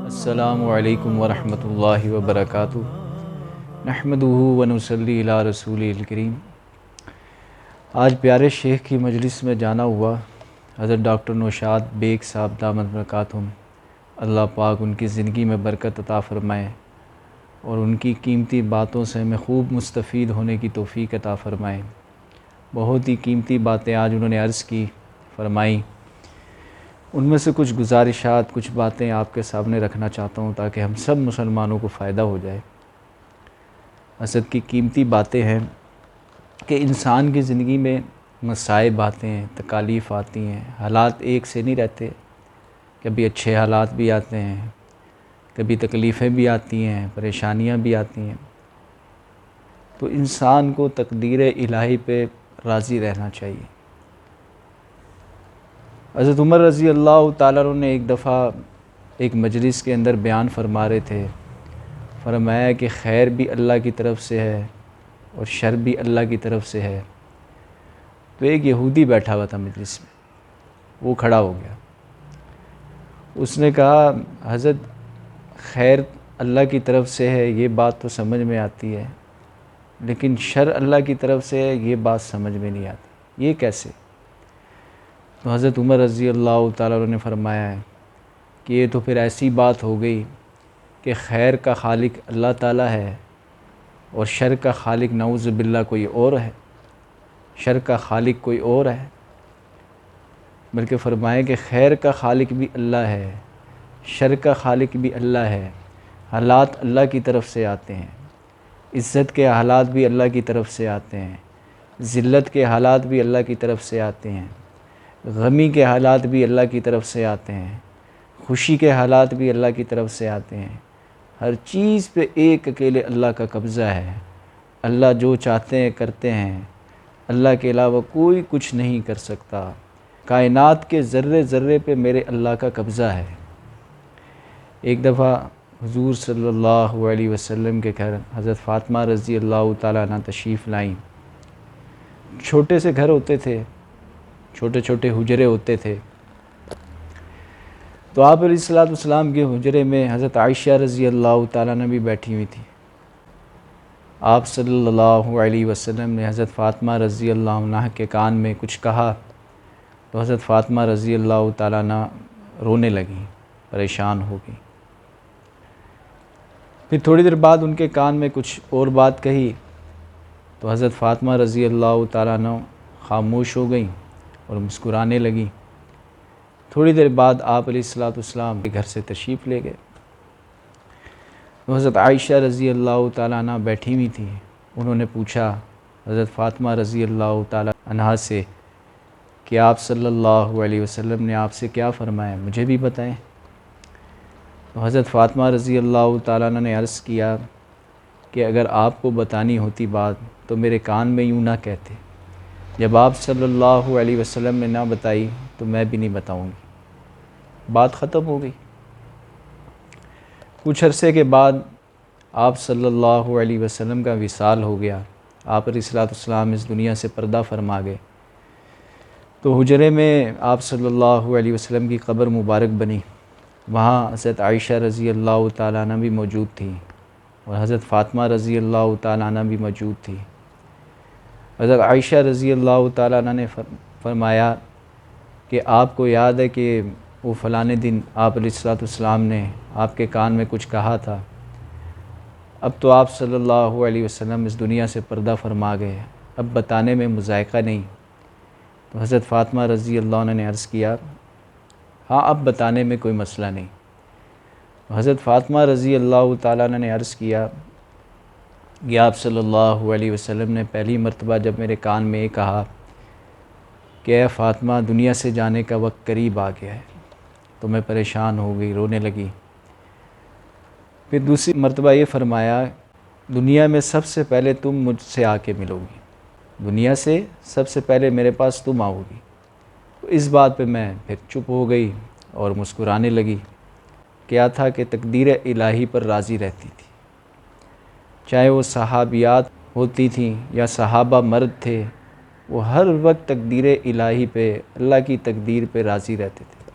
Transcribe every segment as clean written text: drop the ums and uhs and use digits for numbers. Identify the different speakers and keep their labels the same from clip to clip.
Speaker 1: السلام علیکم ورحمۃ اللہ وبرکاتہ۔ نحمدہ ونصلی علی رسول الکریم۔ آج پیارے شیخ کی مجلس میں جانا ہوا۔ حضرت ڈاکٹر نوشاد بیگ صاحب دامت برکاتہم، اللہ پاک ان کی زندگی میں برکت عطا فرمائے اور ان کی قیمتی باتوں سے ہمیں خوب مستفید ہونے کی توفیق عطا فرمائے۔ بہت ہی قیمتی باتیں آج انہوں نے عرض کی فرمائیں۔ ان میں سے کچھ گزارشات، کچھ باتیں آپ کے سامنے رکھنا چاہتا ہوں تاکہ ہم سب مسلمانوں کو فائدہ ہو جائے۔ حضرت کی قیمتی باتیں ہیں کہ انسان کی زندگی میں مصائب آتے ہیں، تکالیف آتی ہیں، حالات ایک سے نہیں رہتے، کبھی اچھے حالات بھی آتے ہیں، کبھی تکلیفیں بھی آتی ہیں، پریشانیاں بھی آتی ہیں۔ تو انسان کو تقدیر الہی پہ راضی رہنا چاہیے۔ حضرت عمر رضی اللہ تعالیٰ عنہ نے ایک دفعہ ایک مجلس کے اندر بیان فرما رہے تھے، فرمایا کہ خیر بھی اللہ کی طرف سے ہے اور شر بھی اللہ کی طرف سے ہے۔ تو ایک یہودی بیٹھا ہوا تھا مجلس میں، وہ کھڑا ہو گیا، اس نے کہا حضرت خیر اللہ کی طرف سے ہے یہ بات تو سمجھ میں آتی ہے، لیکن شر اللہ کی طرف سے ہے یہ بات سمجھ میں نہیں آتی، یہ کیسے؟ تو حضرت عمر رضی اللہ تعالیٰ عنہ نے فرمایا ہے کہ یہ تو پھر ایسی بات ہو گئی کہ خیر کا خالق اللہ تعالیٰ ہے اور شر کا خالق نعوذ باللہ کوئی اور ہے، شر کا خالق کوئی اور ہے۔ بلکہ فرمائے کہ خیر کا خالق بھی اللہ ہے، شر کا خالق بھی اللہ ہے، حالات اللہ کی طرف سے آتے ہیں، عزت کے حالات بھی اللہ کی طرف سے آتے ہیں، ذلت کے حالات بھی اللہ کی طرف سے آتے ہیں، غمی کے حالات بھی اللہ کی طرف سے آتے ہیں، خوشی کے حالات بھی اللہ کی طرف سے آتے ہیں۔ ہر چیز پہ ایک اکیلے اللہ کا قبضہ ہے، اللہ جو چاہتے ہیں کرتے ہیں، اللہ کے علاوہ کوئی کچھ نہیں کر سکتا۔ کائنات کے ذرے ذرے پہ میرے اللہ کا قبضہ ہے۔ ایک دفعہ حضور صلی اللہ علیہ وسلم کے گھر حضرت فاطمہ رضی اللہ تعالیٰ عنہ تشریف لائیں۔ چھوٹے سے گھر ہوتے تھے، چھوٹے چھوٹے حجرے ہوتے تھے۔ تو آپ علیہ السلام کے حجرے میں حضرت عائشہ رضی اللہ تعالیٰ عنہ بھی بیٹھی ہوئی تھی۔ آپ صلی اللہ علیہ وسلم نے حضرت فاطمہ رضی اللہ عنہ کے کان میں کچھ کہا تو حضرت فاطمہ رضی اللہ تعالیٰ عنہ رونے لگیں، پریشان ہو گئیں۔ پھر تھوڑی دیر بعد ان کے کان میں کچھ اور بات کہی تو حضرت فاطمہ رضی اللہ تعالیٰ عنہ خاموش ہو گئیں اور مسکرانے لگیں۔ تھوڑی دیر بعد آپ علیہ السلام کے گھر سے تشریف لے گئے تو حضرت عائشہ رضی اللہ تعالیٰ عنہ بیٹھی ہوئی تھیں۔ انہوں نے پوچھا حضرت فاطمہ رضی اللہ تعالیٰ عنہ سے کہ آپ صلی اللہ علیہ وسلم نے آپ سے کیا فرمایا، مجھے بھی بتائیں۔ تو حضرت فاطمہ رضی اللہ تعالیٰ عنہ نے عرض کیا کہ اگر آپ کو بتانی ہوتی بات تو میرے کان میں یوں نہ کہتے، جب آپ صلی اللہ علیہ وسلم نے نہ بتائی تو میں بھی نہیں بتاؤں گی۔ بات ختم ہو گئی۔ کچھ عرصے کے بعد آپ صلی اللہ علیہ وسلم کا وصال ہو گیا، آپ علیہ السلام اس دنیا سے پردہ فرما گئے۔ تو حجرے میں آپ صلی اللہ علیہ وسلم کی قبر مبارک بنی، وہاں حضرت عائشہ رضی اللہ تعالیٰ عنہ بھی موجود تھی اور حضرت فاطمہ رضی اللہ تعالیٰ عنہ بھی موجود تھی۔ حضرت عائشہ رضی اللہ تعالیٰ عنہ نے فرمایا کہ آپ کو یاد ہے کہ وہ فلاں دن آپ علیہ السلام نے آپ کے کان میں کچھ کہا تھا، اب تو آپ صلی اللہ علیہ وسلم اس دنیا سے پردہ فرما گئے، اب بتانے میں مذائقہ نہیں۔ تو حضرت فاطمہ رضی اللہ عنہ نے عرض کیا ہاں اب بتانے میں کوئی مسئلہ نہیں۔ حضرت فاطمہ رضی اللہ تعالیٰ عنہ نے عرض کیا کہ آپ صلی اللہ علیہ وسلم نے پہلی مرتبہ جب میرے کان میں یہ کہا کہ اے فاطمہ دنیا سے جانے کا وقت قریب آ گیا ہے، تو میں پریشان ہو گئی، رونے لگی۔ پھر دوسری مرتبہ یہ فرمایا دنیا میں سب سے پہلے تم مجھ سے آ کے ملو گی، دنیا سے سب سے پہلے میرے پاس تم آؤ گی۔ تو اس بات پہ میں پھر چپ ہو گئی اور مسکرانے لگی۔ کیا تھا کہ تقدیر الہی پر راضی رہتی تھی، چاہے وہ صحابیات ہوتی تھیں یا صحابہ مرد تھے، وہ ہر وقت تقدیر الہی پہ، اللہ کی تقدیر پہ راضی رہتے تھے۔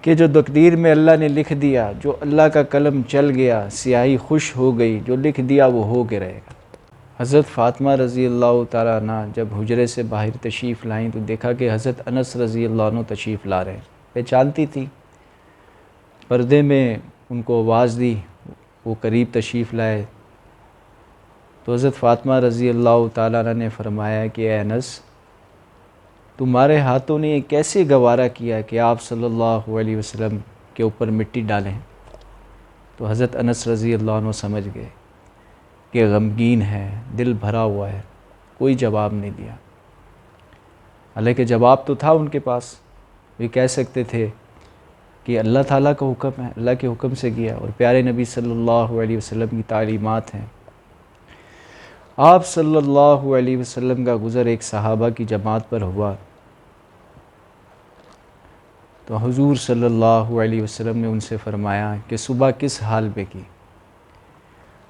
Speaker 1: کہ جو تقدیر میں اللہ نے لکھ دیا، جو اللہ کا قلم چل گیا، سیاہی خوش ہو گئی، جو لکھ دیا وہ ہو کے رہے گا۔ حضرت فاطمہ رضی اللہ تعالیٰ عنہ جب حجرے سے باہر تشریف لائیں تو دیکھا کہ حضرت انس رضی اللہ عنہ تشریف لا رہے ہیں۔ پہچانتی تھی، پردے میں ان کو آواز دی، وہ قریب تشریف لائے تو حضرت فاطمہ رضی اللہ تعالیٰ عنہ نے فرمایا کہ اے انس، تمہارے ہاتھوں نے یہ کیسے گوارا کیا کہ آپ صلی اللہ علیہ وسلم کے اوپر مٹی ڈالیں؟ تو حضرت انس رضی اللہ عنہ سمجھ گئے کہ غمگین ہے، دل بھرا ہوا ہے، کوئی جواب نہیں دیا۔ حالانکہ جواب تو تھا ان کے پاس، وہ کہہ سکتے تھے کہ اللہ تعالیٰ کا حکم ہے، اللہ کے حکم سے کیا، اور پیارے نبی صلی اللہ علیہ وسلم کی تعلیمات ہیں۔ آپ صلی اللہ علیہ وسلم کا گزر ایک صحابہ کی جماعت پر ہوا تو حضور صلی اللہ علیہ وسلم نے ان سے فرمایا کہ صبح کس حال میں کی؟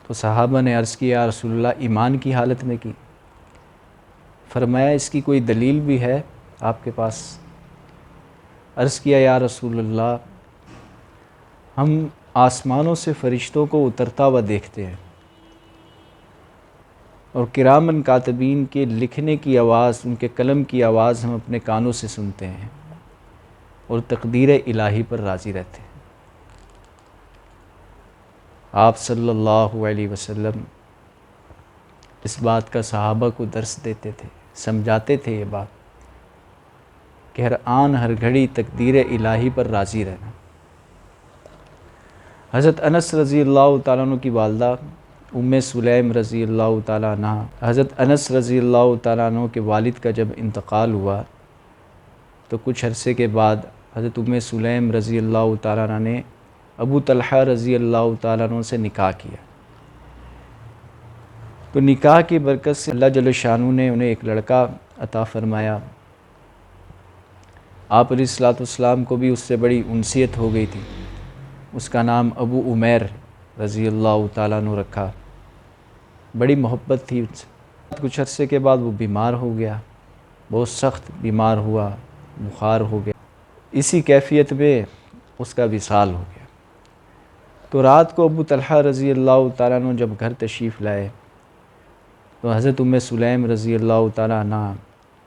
Speaker 1: تو صحابہ نے عرض کیا یا رسول اللہ ایمان کی حالت میں کی۔ فرمایا اس کی کوئی دلیل بھی ہے آپ کے پاس؟ عرض کیا یا رسول اللہ ہم آسمانوں سے فرشتوں کو اترتا ہوا دیکھتے ہیں اور کرامن کاتبین کے لکھنے کی آواز، ان کے قلم کی آواز ہم اپنے کانوں سے سنتے ہیں اور تقدیر الہی پر راضی رہتے ہیں۔ آپ صلی اللہ علیہ وسلم اس بات کا صحابہ کو درس دیتے تھے، سمجھاتے تھے یہ بات کہ ہر آن ہر گھڑی تقدیر الہی پر راضی رہنا۔ حضرت انس رضی اللہ تعالیٰ عنہ کی والدہ ام سلیم رضی اللہ تعالیٰ عنہ، حضرت انس رضی اللہ تعالیٰ عنہ کے والد کا جب انتقال ہوا تو کچھ عرصے کے بعد حضرت ام سلیم رضی اللہ تعالیٰ عنہ نے ابو طلحہ رضی اللہ تعالیٰ عنہ سے نکاح کیا۔ تو نکاح کی برکت سے اللہ جل شانہ نے انہیں ایک لڑکا عطا فرمایا۔ آپ علیہ الصلوۃ والسلام کو بھی اس سے بڑی انسیت ہو گئی تھی، اس کا نام ابو عمیر رضی اللہ تعالیٰ عنہ رکھا، بڑی محبت تھی ان سے۔ کچھ عرصے کے بعد وہ بیمار ہو گیا، بہت سخت بیمار ہوا، بخار ہو گیا، اسی کیفیت میں اس کا وصال ہو گیا۔ تو رات کو ابو طلحہ رضی اللہ تعالیٰ عنہ جب گھر تشریف لائے تو حضرت ام سلیم رضی اللہ تعالیٰ عنہ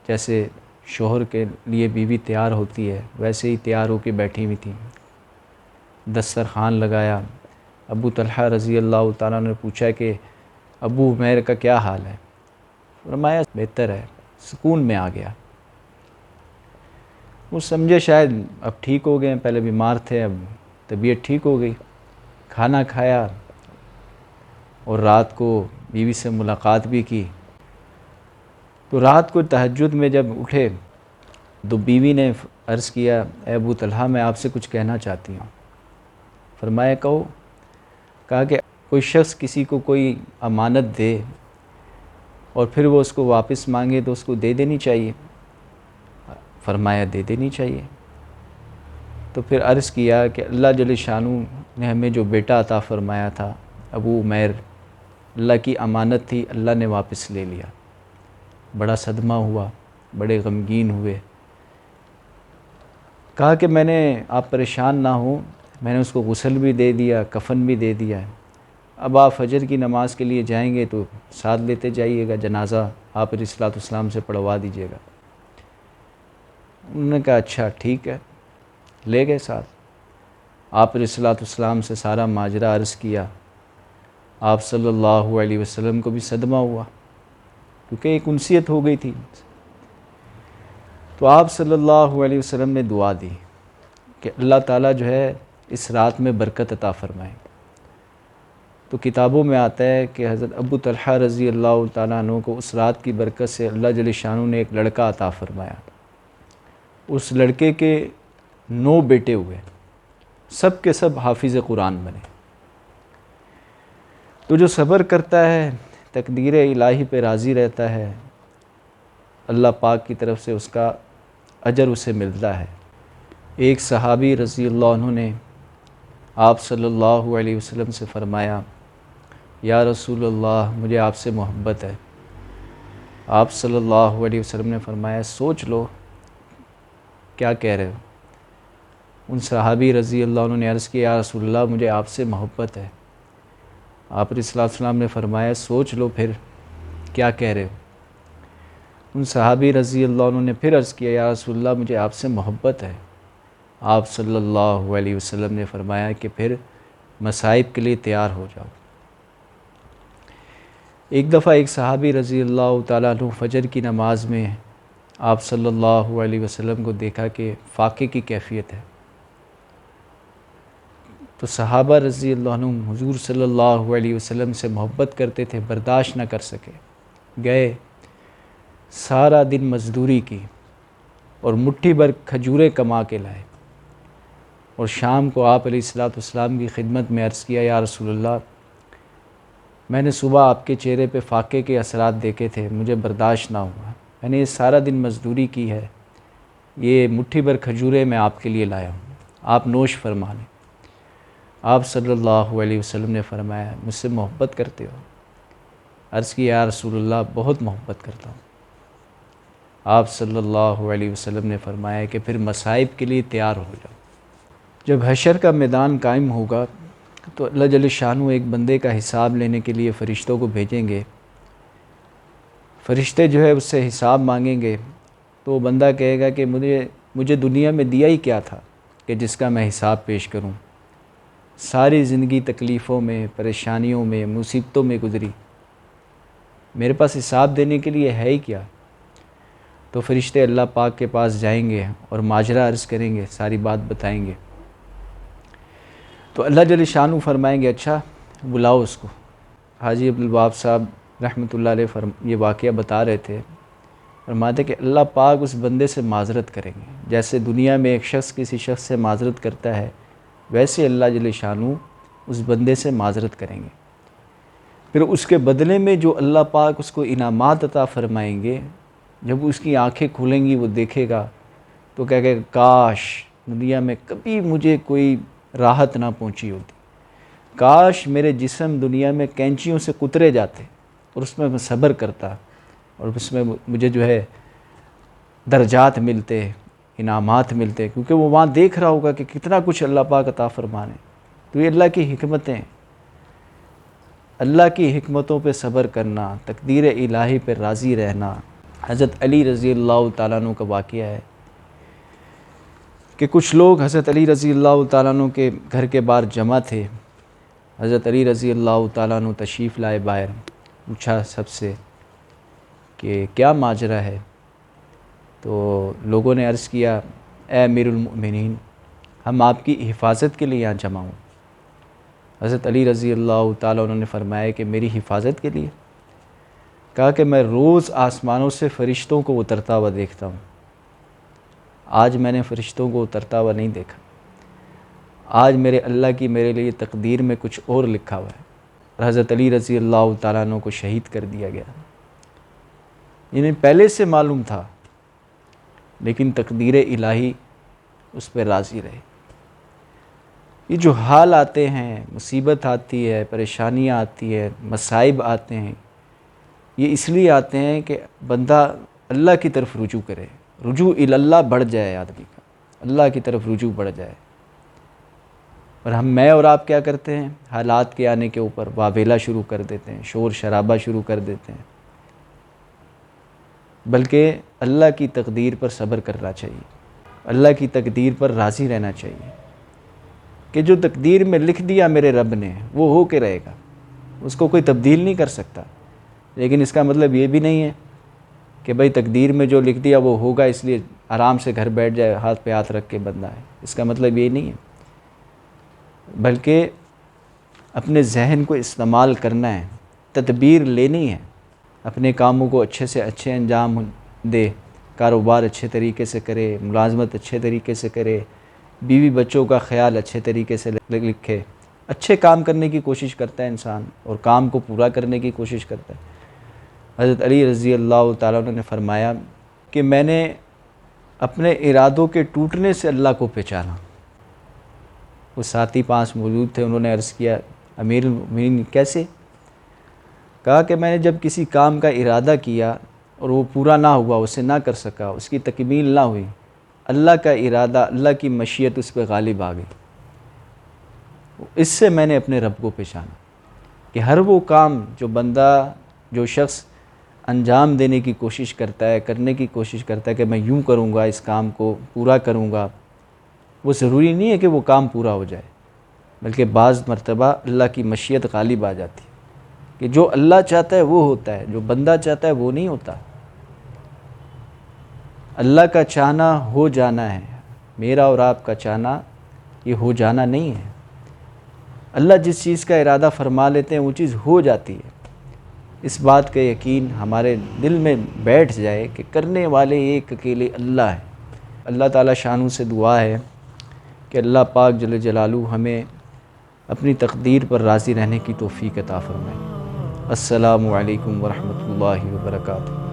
Speaker 1: جیسے شوہر کے لیے بیوی تیار ہوتی ہے ویسے ہی تیار ہو کے بیٹھی ہوئی تھیں، دسترخوان لگایا۔ ابو طلحہ رضی اللہ تعالیٰ نے پوچھا کہ ابو عمیر کا کیا حال ہے؟ فرمایا بہتر ہے، سکون میں آ گیا۔ وہ سمجھے شاید اب ٹھیک ہو گئے ہیں، پہلے بیمار تھے اب طبیعت ٹھیک ہو گئی۔ کھانا کھایا اور رات کو بیوی سے ملاقات بھی کی۔ تو رات کو تہجد میں جب اٹھے تو بیوی نے عرض کیا اے ابو طلحہ میں آپ سے کچھ کہنا چاہتی ہوں۔ فرمایا کہو۔ کہا کہ کوئی شخص کسی کو کوئی امانت دے اور پھر وہ اس کو واپس مانگے تو اس کو دے دینی چاہیے؟ فرمایا دے دینی چاہیے۔ تو پھر عرض کیا کہ اللہ جل شانہ نے ہمیں جو بیٹا عطا فرمایا تھا ابو عمیر، اللہ کی امانت تھی، اللہ نے واپس لے لیا۔ بڑا صدمہ ہوا، بڑے غمگین ہوئے۔ کہا کہ میں نے آپ پریشان نہ ہوں، میں نے اس کو غسل بھی دے دیا، کفن بھی دے دیا ہے، اب آپ فجر کی نماز کے لیے جائیں گے تو ساتھ لیتے جائیے گا، جنازہ آپ علیہ الصلوۃ والسلام سے پڑھوا دیجیے گا۔ انہوں نے کہا اچھا ٹھیک ہے، لے گئے ساتھ۔ آپ علیہ الصلوۃ والسلام سے سارا ماجرا عرض کیا۔ آپ صلی اللہ علیہ وسلم کو بھی صدمہ ہوا کیونکہ ایک انسیت ہو گئی تھی۔ تو آپ صلی اللہ علیہ وسلم نے دعا دی کہ اللہ تعالیٰ جو ہے اس رات میں برکت عطا فرمائے۔ تو کتابوں میں آتا ہے کہ حضرت ابو طلحہ رضی اللہ تعالیٰ عنہ کو اس رات کی برکت سے اللہ جل شانہ نے ایک لڑکا عطا فرمایا۔ اس لڑکے کے 9 بیٹے ہوئے، سب کے سب حافظ قرآن بنے۔ تو جو صبر کرتا ہے، تقدیر الہی پہ راضی رہتا ہے، اللہ پاک کی طرف سے اس کا اجر اسے ملتا ہے۔ ایک صحابی رضی اللہ عنہ نے آپ صلی اللہ علیہ وسلم سے فرمایا یا رسول اللہ مجھے آپ سے محبت ہے۔ آپ صلی اللہ علیہ وسلم نے فرمایا سوچ لو کیا کہہ رہے ہو۔ ان صحابی رضی اللہ عنہ نے عرض کیا یا رسول اللہ مجھے آپ سے محبت ہے۔ آپ علیہ السلام نے فرمایا سوچ لو پھر کیا کہہ رہے ہو۔ ان صحابی رضی اللہ عنہ نے پھر عرض کیا یا رسول اللہ مجھے آپ سے محبت ہے۔ آپ صلی اللہ علیہ وسلم نے فرمایا کہ پھر مصائب کے لیے تیار ہو جاؤ۔ ایک دفعہ ایک صحابی رضی اللہ تعالیٰ عنہ فجر کی نماز میں آپ صلی اللہ علیہ وسلم کو دیکھا کہ فاقے کی کیفیت ہے، تو صحابہ رضی اللہ عنہ حضور صلی اللہ علیہ وسلم سے محبت کرتے تھے، برداشت نہ کر سکے، گئے سارا دن مزدوری کی اور مٹھی بھر کھجوریں کما کے لائے، اور شام کو آپ علیہ السلام کی خدمت میں عرض کیا یا رسول اللہ میں نے صبح آپ کے چہرے پہ فاقے کے اثرات دیکھے تھے، مجھے برداشت نہ ہوا، میں نے یہ سارا دن مزدوری کی ہے، یہ مٹھی بھر کھجوریں میں آپ کے لیے لایا ہوں، آپ نوش فرما لیں۔ آپ صلی اللہ علیہ وسلم نے فرمایا مجھ سے محبت کرتے ہو؟ عرض کی یا رسول اللہ بہت محبت کرتا ہوں۔ آپ صلی اللہ علیہ وسلم نے فرمایا کہ پھر مصائب کے لیے تیار ہو جاؤ۔ جب حشر کا میدان قائم ہوگا تو اللہ جل شانہ ایک بندے کا حساب لینے کے لیے فرشتوں کو بھیجیں گے۔ فرشتے جو ہے اس سے حساب مانگیں گے تو وہ بندہ کہے گا کہ مجھے دنیا میں دیا ہی کیا تھا کہ جس کا میں حساب پیش کروں، ساری زندگی تکلیفوں میں، پریشانیوں میں، مصیبتوں میں گزری، میرے پاس حساب دینے کے لیے ہے ہی کیا؟ تو فرشتے اللہ پاک کے پاس جائیں گے اور ماجرا عرض کریں گے، ساری بات بتائیں گے، تو اللہ جل شانہ فرمائیں گے اچھا بلاؤ اس کو۔ حاجی عبدالوہاب صاحب رحمۃ اللہ علیہ یہ واقعہ بتا رہے تھے، فرماتے کہ اللہ پاک اس بندے سے معذرت کریں گے، جیسے دنیا میں ایک شخص کسی شخص سے معذرت کرتا ہے ویسے اللہ جل شانہ اس بندے سے معذرت کریں گے۔ پھر اس کے بدلے میں جو اللہ پاک اس کو انعامات عطا فرمائیں گے، جب اس کی آنکھیں کھلیں گی وہ دیکھے گا تو کہے گا کاش دنیا میں کبھی مجھے کوئی راحت نہ پہنچی ہوتی، کاش میرے جسم دنیا میں کینچیوں سے کترے جاتے اور اس میں صبر کرتا اور اس میں مجھے جو ہے درجات ملتے، انعامات ملتے، کیونکہ وہ وہاں دیکھ رہا ہوگا کہ کتنا کچھ اللہ پاک عطا فرمانے۔ تو یہ اللہ کی حکمتیں، اللہ کی حکمتوں پہ صبر کرنا، تقدیر الہی پہ راضی رہنا۔ حضرت علی رضی اللہ تعالیٰ عنہ کا واقعہ ہے کہ کچھ لوگ حضرت علی رضی اللہ تعالیٰ عنہ کے گھر کے باہر جمع تھے۔ حضرت علی رضی اللہ تعالیٰ عنہ تشریف لائے باہر، پوچھا سب سے کہ کیا ماجرا ہے؟ تو لوگوں نے عرض کیا اے امیر المؤمنین ہم آپ کی حفاظت کے لیے یہاں جمع ہوں۔ حضرت علی رضی اللہ تعالیٰ عنہ نے فرمایا کہ میری حفاظت کے لیے؟ کہا کہ میں روز آسمانوں سے فرشتوں کو اترتا ہوا دیکھتا ہوں، آج میں نے فرشتوں کو اترتا ہوا نہیں دیکھا، آج میرے اللہ کی میرے لیے تقدیر میں کچھ اور لکھا ہوا ہے۔ اور حضرت علی رضی اللہ تعالیٰ عنہ کو شہید کر دیا گیا، انہیں پہلے سے معلوم تھا لیکن تقدیر الہی اس پہ راضی رہے۔ یہ جو حال آتے ہیں، مصیبت آتی ہے، پریشانیاں آتی ہے، مصائب آتے ہیں، یہ اس لیے آتے ہیں کہ بندہ اللہ کی طرف رجوع کرے، رجوع اللہ بڑھ جائے، آدمی کا اللہ کی طرف رجوع بڑھ جائے۔ اور میں اور آپ کیا کرتے ہیں؟ حالات کے آنے کے اوپر واویلا شروع کر دیتے ہیں، شور شرابہ شروع کر دیتے ہیں، بلکہ اللہ کی تقدیر پر صبر کرنا چاہیے، اللہ کی تقدیر پر راضی رہنا چاہیے کہ جو تقدیر میں لکھ دیا میرے رب نے وہ ہو کے رہے گا، اس کو کوئی تبدیل نہیں کر سکتا۔ لیکن اس کا مطلب یہ بھی نہیں ہے کہ بھئی تقدیر میں جو لکھ دیا وہ ہوگا اس لیے آرام سے گھر بیٹھ جائے، ہاتھ پہ ہاتھ رکھ کے بندہ ہے، اس کا مطلب یہ نہیں ہے، بلکہ اپنے ذہن کو استعمال کرنا ہے، تدبیر لینی ہے، اپنے کاموں کو اچھے سے اچھے انجام دے، کاروبار اچھے طریقے سے کرے، ملازمت اچھے طریقے سے کرے، بیوی بچوں کا خیال اچھے طریقے سے لکھے، اچھے کام کرنے کی کوشش کرتا ہے انسان اور کام کو پورا کرنے کی کوشش کرتا ہے۔ حضرت علی رضی اللہ تعالیٰ عنہ نے فرمایا کہ میں نے اپنے ارادوں کے ٹوٹنے سے اللہ کو پہچانا۔ وہ ساتھی پاس موجود تھے، انہوں نے عرض کیا امیر المؤمنین کیسے؟ کہا کہ میں نے جب کسی کام کا ارادہ کیا اور وہ پورا نہ ہوا، اسے نہ کر سکا، اس کی تکمیل نہ ہوئی، اللہ کا ارادہ، اللہ کی مشیت اس پہ غالب آ گئی۔ اس سے میں نے اپنے رب کو پہچانا کہ ہر وہ کام جو شخص انجام دینے کی کوشش کرتا ہے، کرنے کی کوشش کرتا ہے کہ میں یوں کروں گا، اس کام کو پورا کروں گا، وہ ضروری نہیں ہے کہ وہ کام پورا ہو جائے، بلکہ بعض مرتبہ اللہ کی مشیت غالب آ جاتی ہے کہ جو اللہ چاہتا ہے وہ ہوتا ہے، جو بندہ چاہتا ہے وہ نہیں ہوتا۔ اللہ کا چاہنا ہو جانا ہے، میرا اور آپ کا چاہنا یہ ہو جانا نہیں ہے۔ اللہ جس چیز کا ارادہ فرما لیتے ہیں وہ چیز ہو جاتی ہے۔ اس بات کا یقین ہمارے دل میں بیٹھ جائے کہ کرنے والے ایک اکیلے اللہ ہے۔ اللہ تعالیٰ شانوں سے دعا ہے کہ اللہ پاک جل جلالہ ہمیں اپنی تقدیر پر راضی رہنے کی توفیق عطا فرمائے۔ السلام علیکم ورحمۃ اللہ وبرکاتہ۔